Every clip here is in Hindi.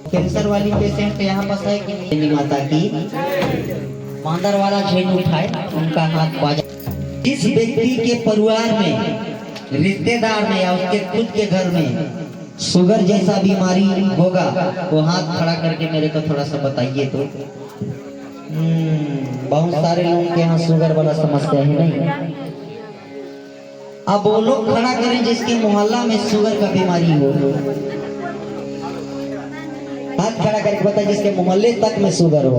कैंसर वाली पेशेंट यहाँ पास है कि नहीं? माता की मांदर वाला झेल उठाए, उनका हाथ बाजा। जिस व्यक्ति के परिवार में, रिश्तेदार में या उसके खुद के घर में शुगर जैसा बीमारी होगा, वो हाथ खड़ा करके मेरे को थोड़ा सा बताइए तो। बहुत सारे लोगों के यहाँ शुगर वाला समस्या है नहीं। अब वो लोग खड़ा करें जिसके मोहल्ला में शुगर का बीमारी हो। हाथ खड़ा करके बताइए जिसके मोहल्ले तक में शुगर हो,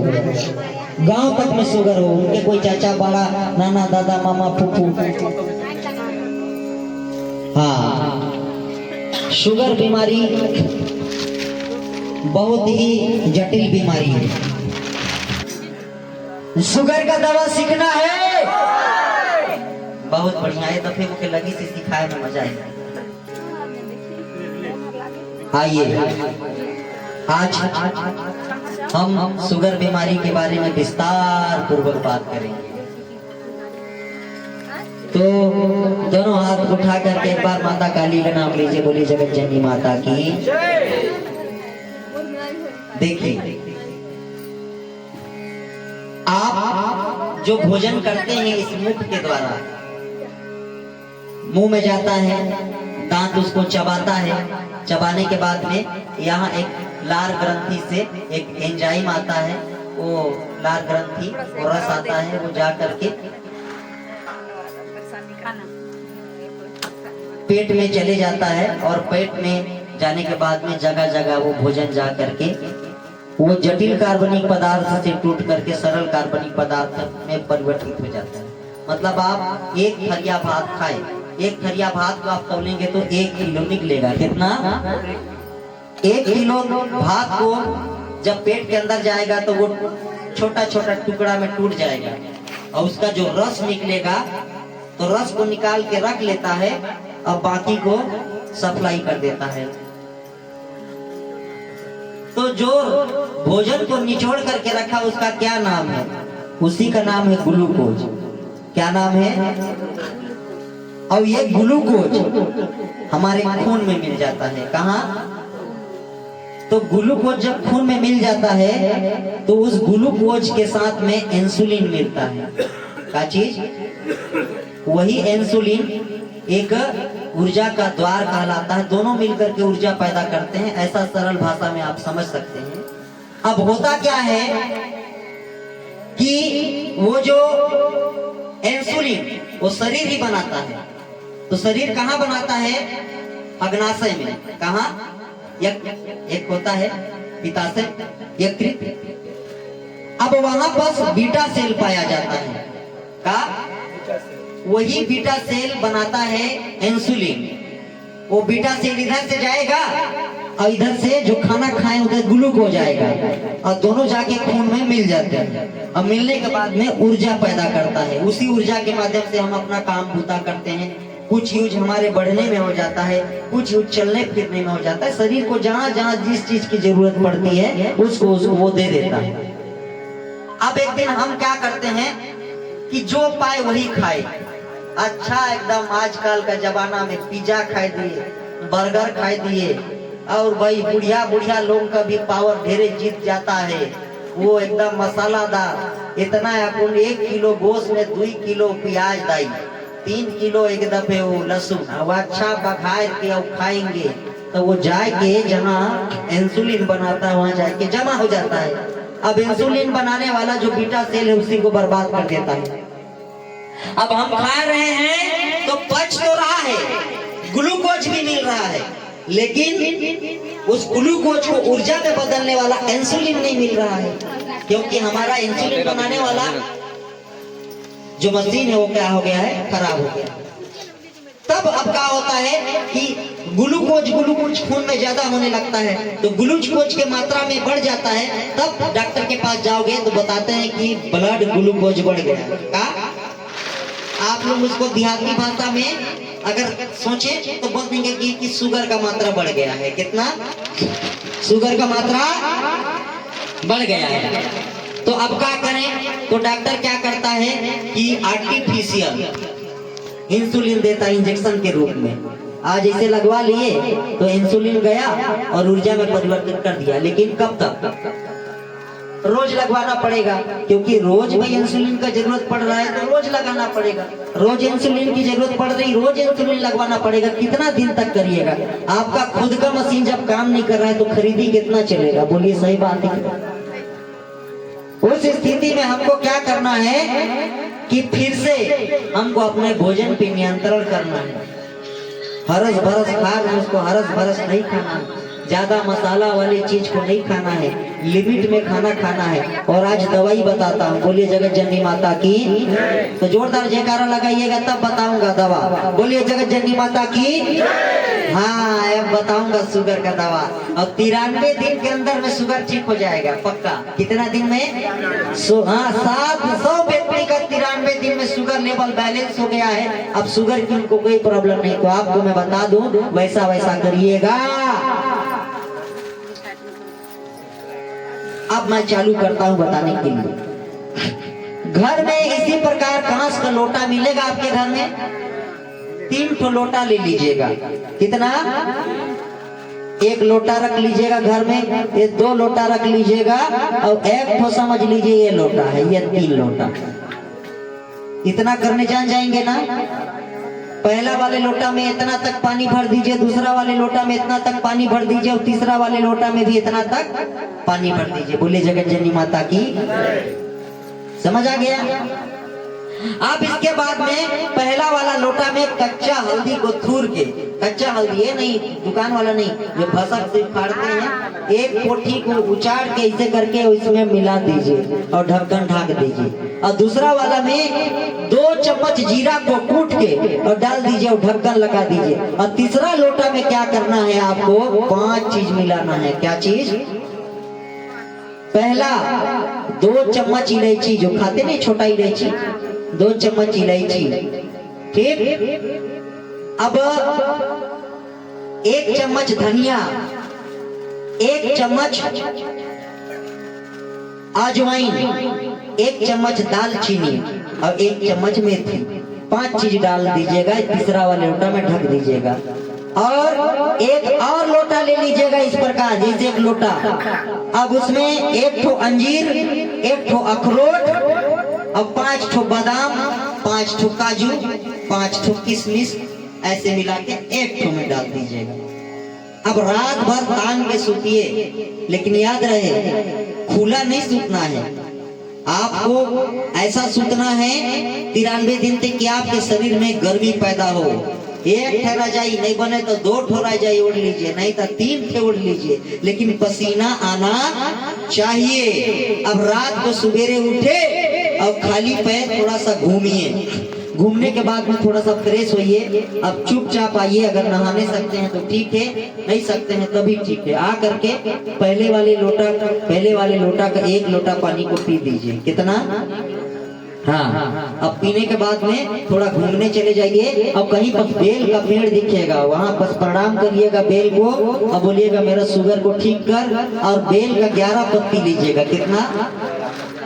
गांव तक में शुगर हो, उनके कोई चाचा बड़ा, नाना, दादा, मामा, फूफू। हाँ, शुगर बीमारी बहुत ही जटिल बीमारी है। शुगर का दवा सीखना है, बहुत बढ़िया है। तो फिर मुझे लगी से सिखाए में मजा आएगा। आइए आज हम शुगर बीमारी के बारे में विस्तार पूर्वक बात करेंगे। तो दोनों हाथ उठा करके एक बार माता काली का नाम लीजिए, बोलिए जगत जननी माता की। देखिए, आप जो भोजन करते हैं इस मुख के द्वारा मुंह में जाता है, दांत उसको चबाता है, चबाने के बाद में यहाँ एक लार ग्रंथि से एक एंजाइम आता है, वो लार ग्रंथि वो रस आता है, वो जा करके पेट में चले जाता है और पेट में जाने के बाद में जगह जगह वो भोजन जा करके वो जटिल कार्बनिक पदार्थ से टूट करके सरल कार्बनिक पदार्थ में परिवर्तित हो जाता है। मतलब आप एक थरिया भात खाए, एक थरिया भात को आप तौलेंगे तो 1 किलो निकलेगा। कितना? 1 किलो भात को जब पेट के अंदर जाएगा तो वो छोटा छोटा टुकड़ा में टूट जाएगा और उसका जो रस निकलेगा तो रस को निकाल के रख लेता है और बाकी को सप्लाई कर देता है। तो जो भोजन को निचोड़ करके रखा उसका क्या नाम है? उसी का नाम है ग्लूकोज। क्या नाम है? और ये ग्लूकोज हमारे खून में मिल जाता है। कहाँ? तो ग्लूकोज जब खून में मिल जाता है तो उस ग्लूकोज के साथ में इंसुलिन मिलता है। क्या चीज? वही इंसुलिन एक ऊर्जा का द्वार कहलाता है। दोनों मिलकर के ऊर्जा पैदा करते हैं। ऐसा सरल भाषा में आप समझ सकते हैं। अब होता क्या है कि वो जो इंसुलिन वो शरीर ही बनाता है। तो शरीर कहाँ बनाता है? अग्नाशय में। कहाँ? एक होता है पित्ताशय, यकृत। अब वहां पर बीटा सेल पाया जाता है। का वही बीटा सेल बनाता है इंसुलिन। वो बीटा सेल इधर से जाएगा और इधर से जो खाना खाए उधर ग्लूकोज जाएगा और दोनों जाके खून में मिल जाते हैं। और मिलने के बाद में ऊर्जा पैदा करता है। उसी ऊर्जा के माध्यम से हम अपना काम पूरा करते हैं। कुछ यूज हमारे बढ़ने में हो जाता है, कुछ यूज चलने फिरने में हो जाता है। शरीर को जहाँ जहाँ जिस चीज की जरूरत पड़ती है उसको वो दे देता है। अब एक दिन हम क्या करते हैं कि जो पाए वही खाए। अच्छा, एकदम आजकल का जमाना में पिज्जा खाए दिए, बर्गर खाए दिए और भाई बुढ़िया बुढ़िया लोग का भी पावर ढेरे जीत जाता है। वो एकदम मसालादार इतना अपन 1 किलो गोश्त में 2 किलो प्याज दाई, 3 किलो एक दफे वो लहसुन, अब अच्छा बघार के और खाएंगे तो वो जाके जहाँ इंसुलिन बनाता है वहाँ जाके जमा हो जाता है। अब इंसुलिन बनाने वाला जो बीटा सेल है उसी को बर्बाद कर देता है। अब हम खा रहे हैं तो पच तो रहा है, ग्लूकोज भी मिल रहा है, लेकिन उस ग्लूकोज को ऊर्जा में बदलने वाला इंसुलिन नहीं मिल रहा है। क्योंकि हमारा इंसुलिन बनाने वाला जो मशीन है वो क्या हो गया है? खराब हो गया। तब अब क्या होता है कि ग्लूकोज खून में ज्यादा होने लगता है तो ग्लूकोज के मात्रा में बढ़ जाता है। तब डॉक्टर के पास जाओगे तो बताते हैं कि ब्लड ग्लूकोज बढ़ गया। का आप लोग उसको देहाती भाषा में अगर सोचे तो बोल देंगे कि शुगर का मात्रा बढ़ गया है। कितना? शुगर का मात्रा बढ़ गया है। तो अब क्या करें? तो डॉक्टर क्या करता है कि आर्टिफिशियल इंसुलिन देता है इंजेक्शन के रूप में। आज इसे लगवा लिए तो इंसुलिन गया और ऊर्जा में परिवर्तित कर दिया, लेकिन कब तक? रोज लगवाना पड़ेगा, क्योंकि रोज भाई इंसुलिन का जरूरत पड़ रहा है तो रोज लगाना पड़ेगा। रोज इंसुलिन की जरूरत पड़ रही, रोज इंसुलिन लगवाना पड़ेगा। कितना दिन तक करिएगा? आपका खुद का मशीन जब काम नहीं कर रहा है तो खरीदी कितना चलेगा? बोलिए, सही बात है। उस स्थिति में हमको क्या करना है कि फिर से हमको अपने भोजन पे नियंत्रण करना है। हरस भरस खा रहे हैं, उसको हरस भरस नहीं खाना है। ज्यादा मसाला वाली चीज को नहीं खाना है, लिमिट में खाना खाना है। और आज दवाई बताता हूँ, बोलिए जगत जननी माता की। तो जोरदार जयकारा लगाइएगा तब बताऊंगा दवा। बोलिए जगत जननी माता की। हाँ, अब बताऊंगा शुगर का दवा। और 93 दिन के अंदर में शुगर ठीक हो जाएगा पक्का। कितना दिन में? हाँ, 700 व्यक्ति का 93 दिन में शुगर लेवल बैलेंस हो गया है। अब शुगर की उनको कोई प्रॉब्लम नहीं। तो आपको मैं बता दूं, वैसा वैसा करिएगा। अब मैं चालू करता हूं बताने के लिए। घर में इसी प्रकार कांच का लोटा मिलेगा आपके घर में। 3 ठो लोटा ले लीजिएगा। कितना? 1 लोटा रख लीजिएगा घर में, ये 2 लोटा रख लीजिएगा और 1 ठो समझ लीजिए ये लोटा है, ये 3 लोटा। इतना करने जान जाएंगे ना? पहला वाले लोटा में इतना तक पानी भर दीजिए, दूसरा वाले लोटा में इतना तक पानी भर दीजिए और तीसरा वाले लोटा में भी इतना तक पानी भर दीजिए। बोलिए जगत जननी माता की। समझ आ गया? अब इसके बाद में पहला वाला लोटा में कच्चा हल्दी को थूर के, कच्चा हल्दी है नहीं, दुकान वाला नहीं, जो भसक से फाड़ते हैं, 1 पोठी को उचाड़ के इसे करके इसमें मिला दीजिए और ढक्कन ढाक दीजिए। और दूसरा वाला में 2 चम्मच जीरा को कूट के और डाल दीजिए और ढक्कन लगा दीजिए। और तीसरा लोटा में क्या करना है आपको? 5 चीज मिलाना है। क्या चीज? पहला 2 चम्मच इलायची, जो खाते नहीं छोटा इलायची, 2 चम्मच इलायची, ठीक। अब 1 चम्मच धनिया, 1 चम्मच अजवाइन, 1 चम्मच दालचीनी और 1 चम्मच मेथी। 5 चीज डाल दीजिएगा। तीसरा वाले लोटा में ढक दीजिएगा। और एक और लोटा ले लीजिएगा इस प्रकार, जैसे 1 लोटा। अब उसमें 1 ठो अंजीर, 1 ठो अखरोट और 5 ठो बादाम, 5 ठो काजू, 5 ठो किशमिश, ऐसे मिला के 1 ठो में डाल दीजिएगा। अब रात भर तान के सूतिए, लेकिन याद रहे खुला नहीं सूतना है। आपको ऐसा सूतना है 93 दिन तक कि आपके शरीर में गर्मी पैदा हो। 1 ठो रजाई नहीं बने तो 2 ठो रजाई ओढ़ लीजिए, नहीं तो 3 ठो ओढ़ लीजिए, लेकिन पसीना आना चाहिए। अब रात को सवेरे उठे और खाली पैर थोड़ा सा घूमिए। घूमने के बाद में थोड़ा सा फ्रेश होइए। अब चुपचाप आइए। अगर नहाने सकते हैं तो ठीक है, नहीं सकते हैं तभी ठीक है। आ करके पहले वाले लोटा का 1 लोटा पानी को पी दीजिए। कितना? हाँ। अब पीने के बाद में थोड़ा घूमने चले जाइए और कहीं पर बेल का पेड़ दिखेगा, वहाँ बस प्रणाम करिएगा बेल को और बोलिएगा मेरा शुगर को ठीक कर। और बेल का 11 पत्ती लीजिएगा। कितना?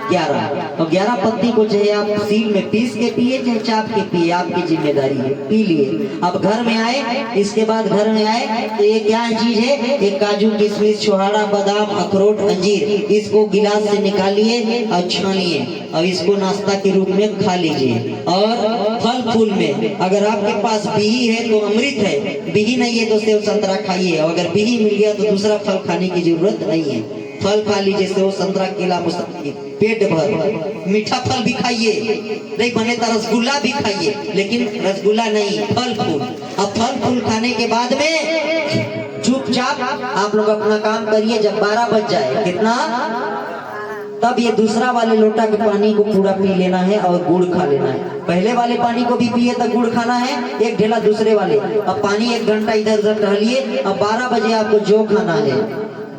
11। और 11 पत्ती को चाहे आप सील में पीस के पिए चाहे चाप के पिए, आपकी जिम्मेदारी है, पी लिए। अब घर में आए, इसके बाद घर में आए तो ये क्या चीज है? एक काजू, किशमिश, छोहाड़ा, बादाम, अखरोट, अंजीर, इसको गिलास से निकालिए और छानिए और इसको नाश्ता के रूप में खा लीजिए। और फल फूल में अगर आपके पास बिही है तो अमृत है, बिही नहीं है तो सेव संतरा खाइए। और अगर बिही मिल गया तो दूसरा फल खाने की जरूरत नहीं है, फल खा लीजिए, सेव संतरा, केला, मौसमी, पेट भर। मीठा फल भी खाइए, नहीं बने तो रसगुल्ला भी खाइए, लेकिन रसगुल्ला नहीं, फल फूल। अब फल फूल खाने के बाद में चुपचाप आप लोग अपना काम करिए। जब 12 बज जाए, कितना? तब ये दूसरा वाले लोटा के पानी को पूरा पी लेना है और गुड़ खा लेना है। पहले वाले पानी को भी पिए तो गुड़ खाना है, 1 ढेला दूसरे वाले। अब पानी 1 घंटा इधर उधर टहलिए। अब 12 बजे आपको जो खाना है,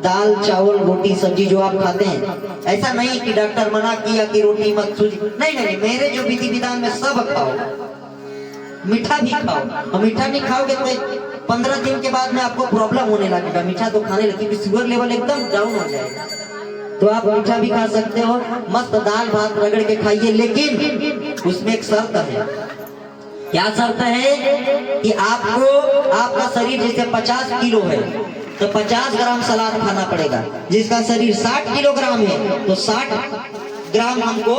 दाल, चावल, रोटी, सब्जी जो आप खाते हैं, ऐसा नहीं कि डॉक्टर मना किया कि रोटी मत, सूजी नहीं, मेरे जो विधि विधान में सब खाओ। मीठा भी खाओ। और मीठा नहीं खाओगे तो 15 दिन के बाद में आपको प्रॉब्लम होने लगेगा। मीठा तो खाने लगे, शुगर लेवल एकदम डाउन हो जाएगा। तो आप मीठा भी खा सकते हो, मस्त दाल भात रगड़ के खाइए, लेकिन उसमें एक शर्त है क्या शर्त है कि आपको, आपका शरीर जैसे 50 किलो है तो 50 ग्राम सलाद खाना पड़ेगा। जिसका शरीर 60 किलोग्राम है तो 60 ग्राम हमको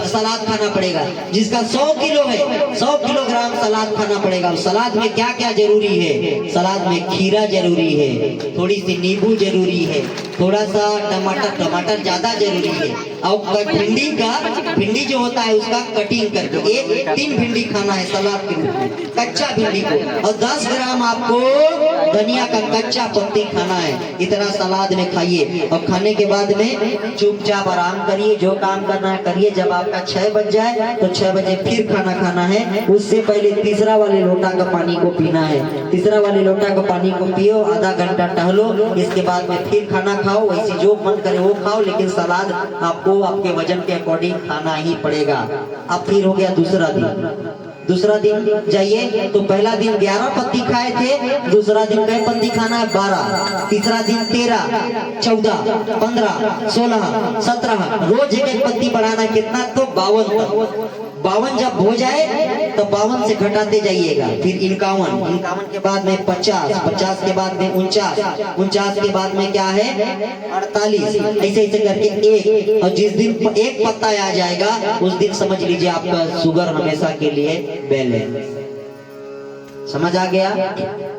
सलाद खाना पड़ेगा। जिसका 100 किलो है 100 किलोग्राम सलाद खाना पड़ेगा। सलाद में क्या क्या जरूरी है? सलाद में खीरा जरूरी है, थोड़ी सी नींबू जरूरी है, थोड़ा सा टमाटर ज्यादा जरूरी है, और भिंडी जो होता है उसका कटिंग करके 3 भिंडी खाना है सलाद के रूप में, कच्चा भिंडी को, और 10 ग्राम आपको धनिया का कच्चा पत्ती खाना है। इतना सलाद में खाइए और खाने के बाद में चुपचाप आराम करिए, जो काम करना है करिए। जब आपका 6 बज जाए तो 6 बजे फिर खाना खाना है। उससे पहले तीसरा वाले लोटा का पानी को पीना है। तीसरा वाले लोटा का पानी को पियो, आधा घंटा टहलो, इसके बाद में फिर खाना खाओ। वैसे जो मन करे वो खाओ, लेकिन सलाद आपको आपके वजन के अकॉर्डिंग खाना ही पड़ेगा। अब फिर हो गया दूसरा दिन जाइए तो पहला दिन 11 पत्ती खाए थे, दूसरा दिन कई पत्ती खाना है? 12, तीसरा दिन 13, 14, 15, 16, 17, रोज एक पत्ती बढ़ाना। कितना? तो 52 जब हो जाए तो 52 से घटाते जाइएगा। फिर 51 के बाद में 50 के बाद में 49 के बाद में क्या है? 48, ऐसे करके एक। और जिस दिन एक पत्ता आ जाएगा उस दिन समझ लीजिए आपका शुगर हमेशा के लिए बैलेंस। समझ आ गया?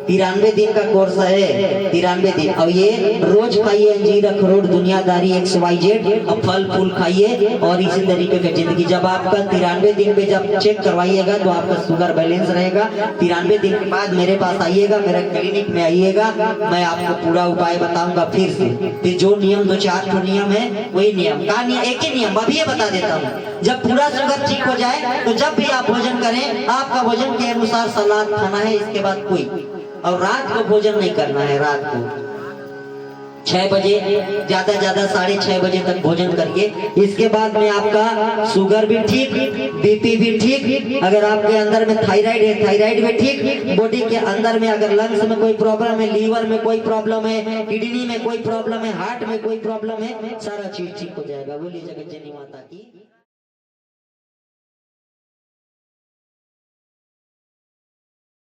93 दिन का कोर्स है, 93 दिन। और ये रोज खाइए अंजीर, अखरोट, दुनियादारी, XYZ, और फल फूल खाइए, और इसी तरीके की जिंदगी। जब आपका 93 दिन पे जब चेक करवाइएगा तो आपका शुगर बैलेंस रहेगा। 93 दिन के बाद मेरे पास आइएगा, मेरे क्लिनिक में आइएगा, मैं आपको पूरा उपाय बताऊंगा। फिर जो नियम 2-4 नियम है वही नियम का एक ही नियम अभी बता देता हूँ। जब पूरा शुगर ठीक हो जाए तो जब भी आप भोजन करें, आपका भोजन के अनुसार सलाद खाना है, इसके बाद कोई, और रात को भोजन नहीं करना है। रात को 6 बजे, ज्यादा 6:30 बजे तक भोजन करिए। इसके बाद में आपका शुगर भी ठीक, BP भी ठीक, अगर आपके अंदर में थायराइड है थायराइड भी ठीक, बॉडी के अंदर में अगर लंग्स में कोई प्रॉब्लम है, लीवर में कोई प्रॉब्लम है, किडनी में कोई प्रॉब्लम है, हार्ट में कोई प्रॉब्लम है, सारा चीज ठीक हो जाएगा। बोलिए जगत जननी माता की।